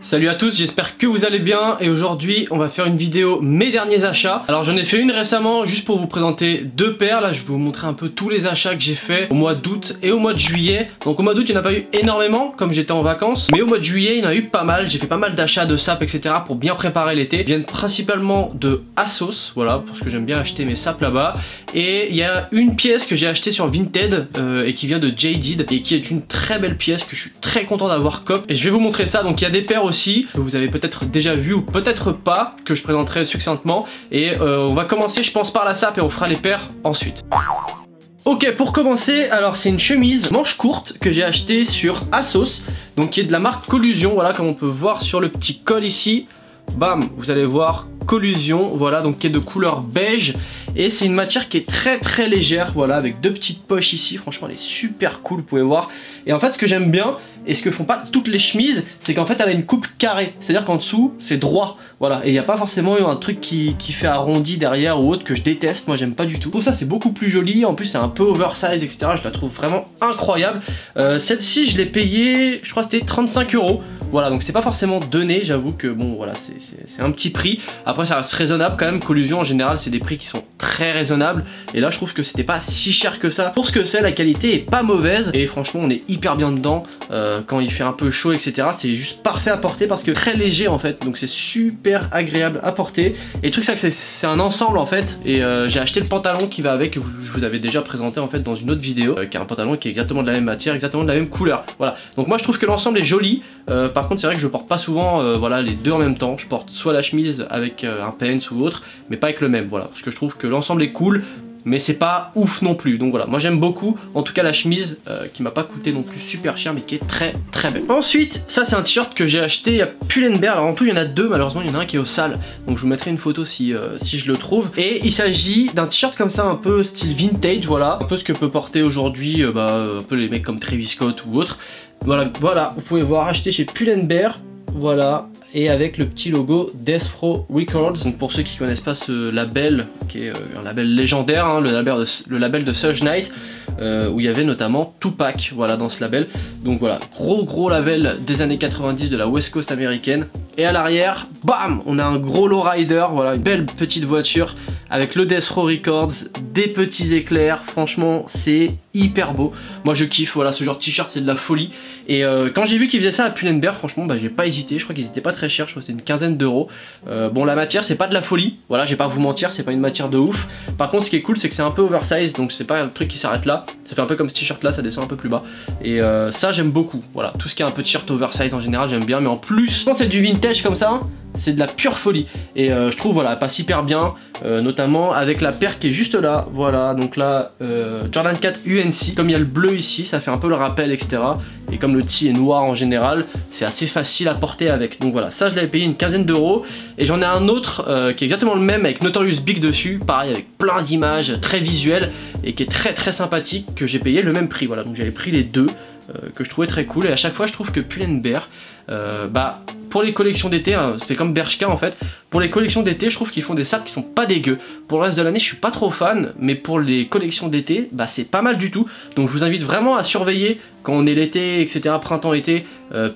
Salut à tous, j'espère que vous allez bien et aujourd'hui on va faire une vidéo mes derniers achats. Alors j'en ai fait une récemment juste pour vous présenter deux paires. Là je vais vous montrer un peu tous les achats que j'ai fait au mois d'août et au mois de juillet. Donc au mois d'août il n'y en a pas eu énormément comme j'étais en vacances, mais au mois de juillet il y en a eu pas mal. J'ai fait pas mal d'achats de sapes etc pour bien préparer l'été. Ils viennent principalement de ASOS, voilà, parce que j'aime bien acheter mes sapes là-bas. Et il y a une pièce que j'ai achetée sur Vinted et qui vient de Jaded et qui est une très belle pièce que je suis très content d'avoir cop. Et je vais vous montrer ça. Donc il y a des paires aussi que vous avez peut-être déjà vu ou peut-être pas, que je présenterai succinctement. Et on va commencer je pense par la sape et on fera les paires ensuite. Ok, pour commencer, alors c'est une chemise manche courte que j'ai achetée sur ASOS, donc qui est de la marque Collusion, voilà, comme on peut voir sur le petit col ici. Bam, vous allez voir Collusion, voilà, donc qui est de couleur beige. Et c'est une matière qui est très légère, voilà, avec deux petites poches ici. Franchement elle est super cool, vous pouvez voir. Et en fait ce que j'aime bien, et ce que font pas toutes les chemises, c'est qu'en fait elle a une coupe carrée. C'est à dire qu'en dessous c'est droit, voilà. Et il n'y a pas forcément un truc qui fait arrondi derrière ou autre, que je déteste, moi j'aime pas du tout. Pour ça c'est beaucoup plus joli, en plus c'est un peu oversize etc. Je la trouve vraiment incroyable. Celle-ci je l'ai payée, je crois que c'était 35 €. Voilà, donc c'est pas forcément donné, j'avoue que bon voilà, c'est un petit prix. Après ça reste raisonnable quand même. Collusion en général c'est des prix qui sont très raisonnables. Et là je trouve que c'était pas si cher que ça. Pour ce que c'est, la qualité est pas mauvaise. Et franchement on est hyper bien dedans quand il fait un peu chaud etc. C'est juste parfait à porter parce que très léger en fait. Donc c'est super agréable à porter. Et le truc c'est que c'est un ensemble en fait. Et j'ai acheté le pantalon qui va avec, que je vous avais déjà présenté en fait dans une autre vidéo, qui est un pantalon qui est exactement de la même matière, exactement de la même couleur. Voilà, donc moi je trouve que l'ensemble est joli. Par contre c'est vrai que je porte pas souvent voilà, les deux en même temps. Je porte soit la chemise avec un pants ou autre, mais pas avec le même, voilà, parce que je trouve que l'ensemble est cool, mais c'est pas ouf non plus. Donc voilà, moi j'aime beaucoup en tout cas la chemise qui m'a pas coûté non plus super cher, mais qui est très belle. Ensuite ça c'est un t-shirt que j'ai acheté à Pull&Bear. Alors en tout il y en a deux, malheureusement il y en a un qui est au sale, donc je vous mettrai une photo si je le trouve. Et il s'agit d'un t-shirt comme ça un peu style vintage, voilà, un peu ce que peut porter aujourd'hui un peu les mecs comme Travis Scott ou autre. Voilà, vous pouvez voir, acheté chez Pull&Bear, voilà, et avec le petit logo Death Row Records. Donc pour ceux qui connaissent pas ce label, qui est un label légendaire, hein, le label de Suge Knight, où il y avait notamment Tupac, voilà, dans ce label. Donc voilà, gros label des années 90 de la West Coast américaine. Et à l'arrière, bam, on a un gros lowrider, voilà, une belle petite voiture avec le Death Row Records, des petits éclairs. Franchement c'est hyper beau, moi je kiffe, voilà, ce genre de t-shirt c'est de la folie. Et quand j'ai vu qu'ils faisaient ça à Pull&Bear, franchement j'ai pas hésité, je crois qu'ils étaient pas très chers, je crois que c'était une quinzaine d'euros. Bon, la matière c'est pas de la folie, voilà, je vais pas vous mentir, c'est pas une matière de ouf. Par contre ce qui est cool c'est que c'est un peu oversize, donc c'est pas un truc qui s'arrête là, ça fait un peu comme ce t-shirt là, ça descend un peu plus bas. Et ça j'aime beaucoup, voilà, tout ce qui est un peu t-shirt oversize en général j'aime bien, mais en plus quand c'est du vintage comme ça, c'est de la pure folie. Et je trouve voilà, passe hyper bien, notamment avec la paire qui est juste là, voilà, donc là Jordan 4 UNC, comme il y a le bleu ici ça fait un peu le rappel etc. Et comme le tee est noir en général, c'est assez facile à porter avec. Donc voilà, ça je l'avais payé une quinzaine d'euros. Et j'en ai un autre qui est exactement le même avec Notorious Big dessus, pareil avec plein d'images, très visuel et qui est très sympathique, que j'ai payé le même prix. Voilà, donc j'avais pris les deux, que je trouvais très cool. Et à chaque fois je trouve que Pull&Bear, pour les collections d'été, hein, c'est comme Bershka en fait, pour les collections d'été je trouve qu'ils font des sapes qui sont pas dégueux. Pour le reste de l'année je suis pas trop fan, mais pour les collections d'été c'est pas mal du tout. Donc je vous invite vraiment à surveiller quand on est l'été etc, printemps-été,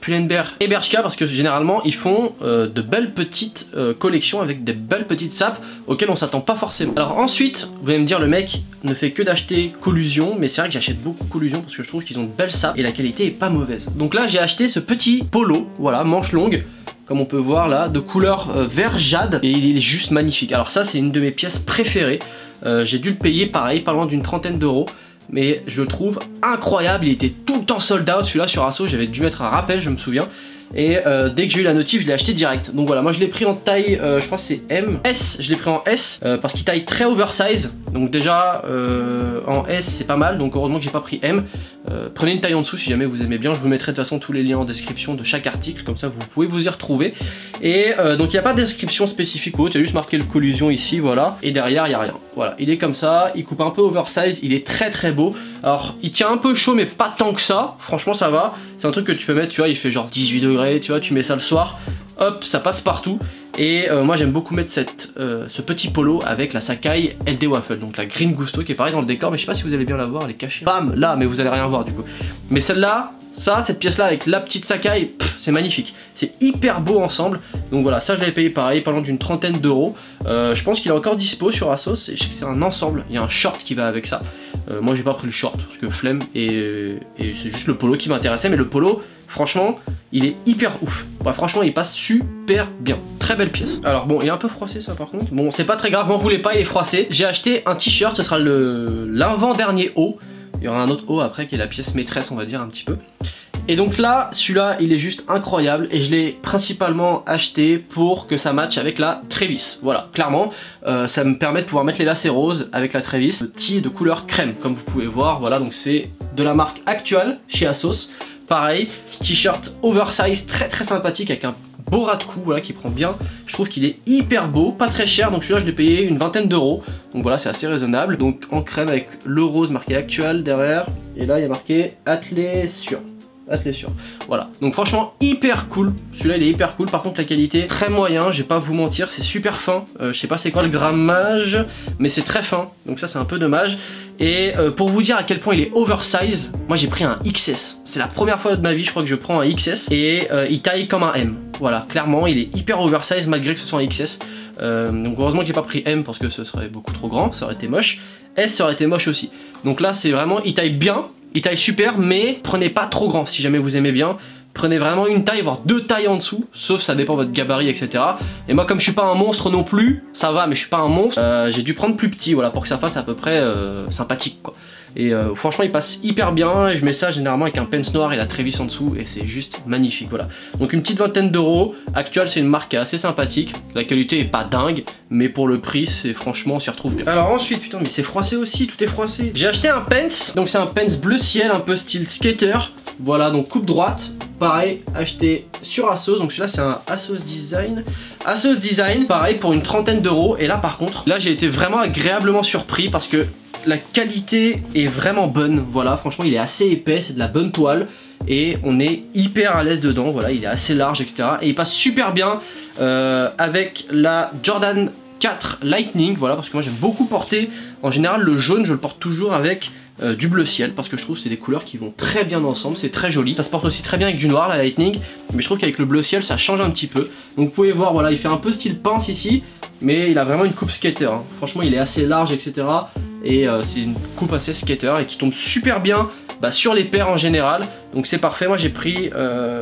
Pull&Bear et Bershka, parce que généralement ils font de belles petites collections avec des belles petites sapes auxquelles on s'attend pas forcément. Alors ensuite vous allez me dire le mec ne fait que d'acheter Collusion, mais c'est vrai que j'achète beaucoup Collusion parce que je trouve qu'ils ont de belles sapes et la qualité est pas mauvaise. Donc là j'ai acheté ce petit polo, voilà, manche longue, comme on peut voir là, de couleur vert jade, et il est juste magnifique. Alors ça c'est une de mes pièces préférées, j'ai dû le payer pareil, pas loin d'une trentaine d'euros, mais je le trouve incroyable. Il était tout le temps sold out celui-là sur ASOS, j'avais dû mettre un rappel je me souviens. Et dès que j'ai eu la notif je l'ai acheté direct. Donc voilà, moi je l'ai pris en taille, je crois que c'est M, S, je l'ai pris en S parce qu'il taille très oversize. Donc déjà en S c'est pas mal, donc heureusement que j'ai pas pris M. Prenez une taille en dessous si jamais vous aimez bien, je vous mettrai de toute façon tous les liens en description de chaque article, comme ça vous pouvez vous y retrouver. Et donc il n'y a pas de description spécifique ou autre, il y a juste marqué le Collusion ici, voilà. Et derrière il n'y a rien, voilà, il est comme ça, il coupe un peu oversize, il est très beau. Alors il tient un peu chaud mais pas tant que ça, franchement ça va. C'est un truc que tu peux mettre, tu vois, il fait genre 18 degrés, tu vois, tu mets ça le soir, hop, ça passe partout. Et moi j'aime beaucoup mettre ce petit polo avec la Sacai LD Waffle, donc la Green Gusto qui est pareil dans le décor, mais je sais pas si vous allez bien la voir, elle est cachée. Bam, là, mais vous allez rien voir du coup. Mais celle-là, cette pièce-là avec la petite Sacai, c'est magnifique. C'est hyper beau ensemble. Donc voilà, ça je l'avais payé pareil, parlant d'une trentaine d'euros. Je pense qu'il est encore dispo sur Asos, et je sais que c'est un ensemble, il y a un short qui va avec ça. Moi j'ai pas pris le short, parce que flemme, et c'est juste le polo qui m'intéressait, mais le polo, franchement, il est hyper ouf. Ouais, franchement, il passe super bien. Très belle pièce. Alors bon, il est un peu froissé ça par contre. Bon, c'est pas très grave, m'en voulez pas, il est froissé. J'ai acheté un t-shirt, ce sera l'avant-dernier haut. Il y aura un autre haut après qui est la pièce maîtresse, on va dire un petit peu. Et donc là, celui-là, il est juste incroyable et je l'ai principalement acheté pour que ça matche avec la Travis. Voilà, clairement, ça me permet de pouvoir mettre les lacets roses avec la Travis. Le tee est de couleur crème, comme vous pouvez voir. Voilà, donc c'est de la marque Actual chez Asos. Pareil, t-shirt oversize très sympathique avec un beau ras de cou, voilà, qui prend bien. Je trouve qu'il est hyper beau, pas très cher, donc celui-là je l'ai payé une vingtaine d'euros. Donc voilà, c'est assez raisonnable. Donc en crème avec le rose marqué Actual derrière. Et là il y a marqué attelé sur. Voilà, donc franchement hyper cool. Celui-là il est hyper cool. Par contre la qualité très moyen, je vais pas vous mentir, c'est super fin. Je sais pas c'est quoi le grammage, mais c'est très fin, donc ça c'est un peu dommage. Et pour vous dire à quel point il est oversize, moi j'ai pris un XS. C'est la première fois de ma vie je crois que je prends un XS. Et il taille comme un M. Voilà, clairement il est hyper oversize malgré que ce soit un XS. Donc heureusement que j'ai pas pris M parce que ce serait beaucoup trop grand, ça aurait été moche. S ça aurait été moche aussi. Donc là c'est vraiment, il taille bien. Il taille super, mais prenez pas trop grand si jamais vous aimez bien. Prenez vraiment une taille, voire deux tailles en dessous, sauf ça dépend de votre gabarit, etc. Et moi, comme je suis pas un monstre non plus, ça va, mais je suis pas un monstre, j'ai dû prendre plus petit, voilà, pour que ça fasse à peu près sympathique, quoi. Et franchement, il passe hyper bien, et je mets ça généralement avec un pence noir et la Travis en dessous, et c'est juste magnifique, voilà. Donc une petite vingtaine d'euros. Actual, c'est une marque assez sympathique. La qualité est pas dingue, mais pour le prix, c'est franchement, on s'y retrouve bien. Alors ensuite, putain, mais c'est froissé aussi, tout est froissé. J'ai acheté un pence, donc c'est un pence bleu ciel, un peu style skater. Voilà, donc coupe droite. Pareil, acheté sur Asos, donc celui-là c'est un Asos Design. Asos Design, pareil pour une trentaine d'euros. Et là par contre, là j'ai été vraiment agréablement surpris parce que la qualité est vraiment bonne. Voilà, franchement il est assez épais, c'est de la bonne toile. Et on est hyper à l'aise dedans, voilà, il est assez large, etc. Et il passe super bien avec la Jordan 4 Lightning, voilà, parce que moi j'aime beaucoup porter. En général le jaune je le porte toujours avec du bleu ciel parce que je trouve que c'est des couleurs qui vont très bien ensemble, c'est très joli. Ça se porte aussi très bien avec du noir la Lightning, mais je trouve qu'avec le bleu ciel ça change un petit peu. Donc vous pouvez voir, voilà, il fait un peu style pince ici, mais il a vraiment une coupe skater, hein. Franchement il est assez large, etc. Et c'est une coupe assez skater et qui tombe super bien sur les paires en général. Donc c'est parfait, moi j'ai pris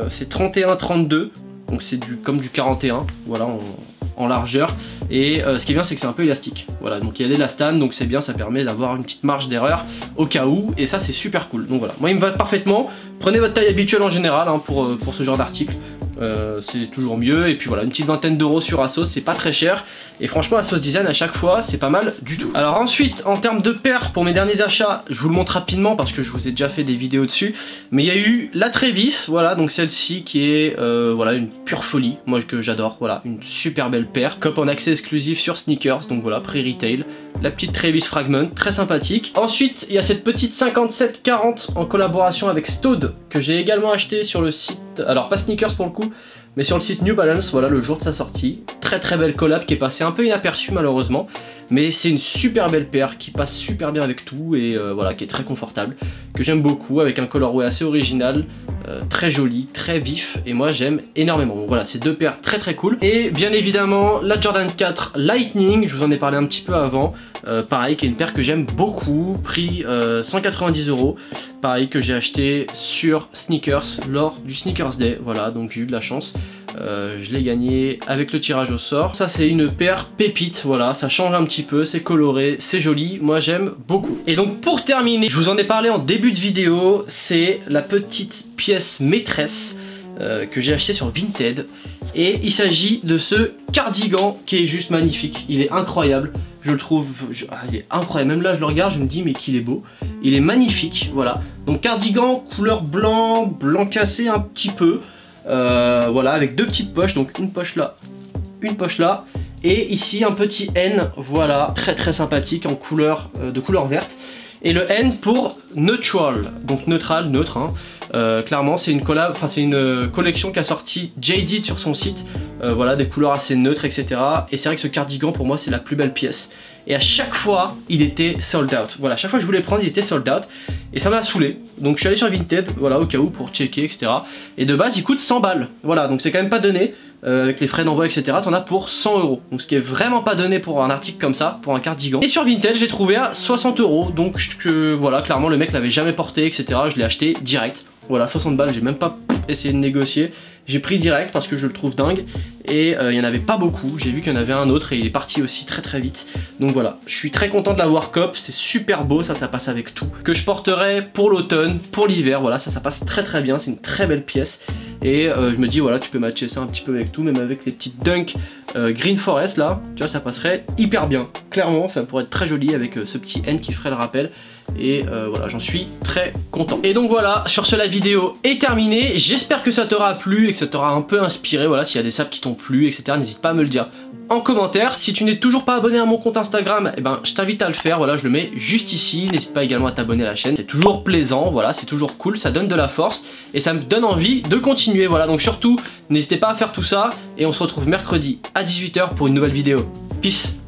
c'est 31-32, donc c'est comme du 41, voilà, en largeur. Et ce qui est bien c'est que c'est un peu élastique, voilà, donc il y a l'élastane, donc c'est bien, ça permet d'avoir une petite marge d'erreur au cas où, et ça c'est super cool. Donc voilà, moi il me va parfaitement. Prenez votre taille habituelle en général, hein, pour ce genre d'article. C'est toujours mieux. Et puis voilà, une petite vingtaine d'euros sur Asos, c'est pas très cher. Et franchement Asos Design à chaque fois c'est pas mal du tout. Alors ensuite en termes de paires pour mes derniers achats, je vous le montre rapidement parce que je vous ai déjà fait des vidéos dessus. Mais il y a eu la Travis, voilà, donc celle-ci qui est voilà, une pure folie, moi que j'adore. Voilà, une super belle paire, cop en accès exclusif sur Sneakers, donc voilà, pré-retail. La petite Travis Fragment, très sympathique. Ensuite il y a cette petite 57-40 en collaboration avec Stode que j'ai également acheté sur le site, alors pas Sneakers pour le coup, mais sur le site New Balance, voilà, le jour de sa sortie. Très belle collab qui est passée un peu inaperçue malheureusement, mais c'est une super belle paire qui passe super bien avec tout et voilà, qui est très confortable, que j'aime beaucoup, avec un colorway assez original, très joli, très vif, et moi j'aime énormément. Donc voilà, c'est deux paires très cool. Et bien évidemment la Jordan 4 Lightning, je vous en ai parlé un petit peu avant, pareil, qui est une paire que j'aime beaucoup, prix 190 euros, pareil, que j'ai acheté sur Sneakers lors du Sneakers Day. Voilà, donc j'ai eu de la chance, je l'ai gagné avec le tirage au sort. Ça c'est une paire pépite, voilà, ça change un petit peu, c'est coloré, c'est joli, moi j'aime beaucoup. Et donc pour terminer, je vous en ai parlé en début de vidéo, c'est la petite pièce maîtresse que j'ai acheté sur Vinted. Et il s'agit de ce cardigan qui est juste magnifique, il est incroyable. Je le trouve, il est incroyable, même là je le regarde, je me dis mais qu'il est beau. Il est magnifique, voilà. Donc cardigan couleur blanc cassé un petit peu, voilà, avec deux petites poches, donc une poche là, et ici un petit N, voilà, très sympathique en couleur, de couleur verte. Et le N pour neutral, donc neutral, neutre, hein. Clairement c'est une collab, enfin c'est une collection qu'a sorti Jaded sur son site voilà, des couleurs assez neutres, etc. Et c'est vrai que ce cardigan pour moi c'est la plus belle pièce. Et à chaque fois il était sold out. Voilà, à chaque fois que je voulais le prendre il était sold out. Et ça m'a saoulé. Donc je suis allé sur Vinted, voilà, au cas où pour checker, etc. Et de base il coûte 100 balles. Voilà, donc c'est quand même pas donné. Avec les frais d'envoi, etc. T'en as pour 100 €. Donc ce qui est vraiment pas donné pour un article comme ça, pour un cardigan. Et sur Vinted je l'ai trouvé à 60 €. Donc voilà, clairement le mec l'avait jamais porté, etc. Je l'ai acheté direct. Voilà, 60 balles, j'ai même pas essayé de négocier. J'ai pris direct parce que je le trouve dingue. Et il y en avait pas beaucoup. J'ai vu qu'il y en avait un autre et il est parti aussi très très vite. Donc voilà, je suis très content de l'avoir cop. C'est super beau, ça passe avec tout. Que je porterai pour l'automne, pour l'hiver. Voilà, ça passe très très bien. C'est une très belle pièce. Et je me dis voilà, tu peux matcher ça un petit peu avec tout, même avec les petites Dunk Green Forest là, tu vois, ça passerait hyper bien. Clairement ça pourrait être très joli avec ce petit N qui ferait le rappel. Et voilà, j'en suis très content. Et donc voilà, sur ce la vidéo est terminée. J'espère que ça t'aura plu et que ça t'aura un peu inspiré. Voilà, s'il y a des saps qui t'ont plu, etc. N'hésite pas à me le dire en commentaire. Si tu n'es toujours pas abonné à mon compte Instagram, eh ben je t'invite à le faire. Voilà, je le mets juste ici. N'hésite pas également à t'abonner à la chaîne. C'est toujours plaisant, voilà, c'est toujours cool, ça donne de la force et ça me donne envie de continuer. Voilà, donc surtout, n'hésitez pas à faire tout ça et on se retrouve mercredi à 18 h pour une nouvelle vidéo. Peace.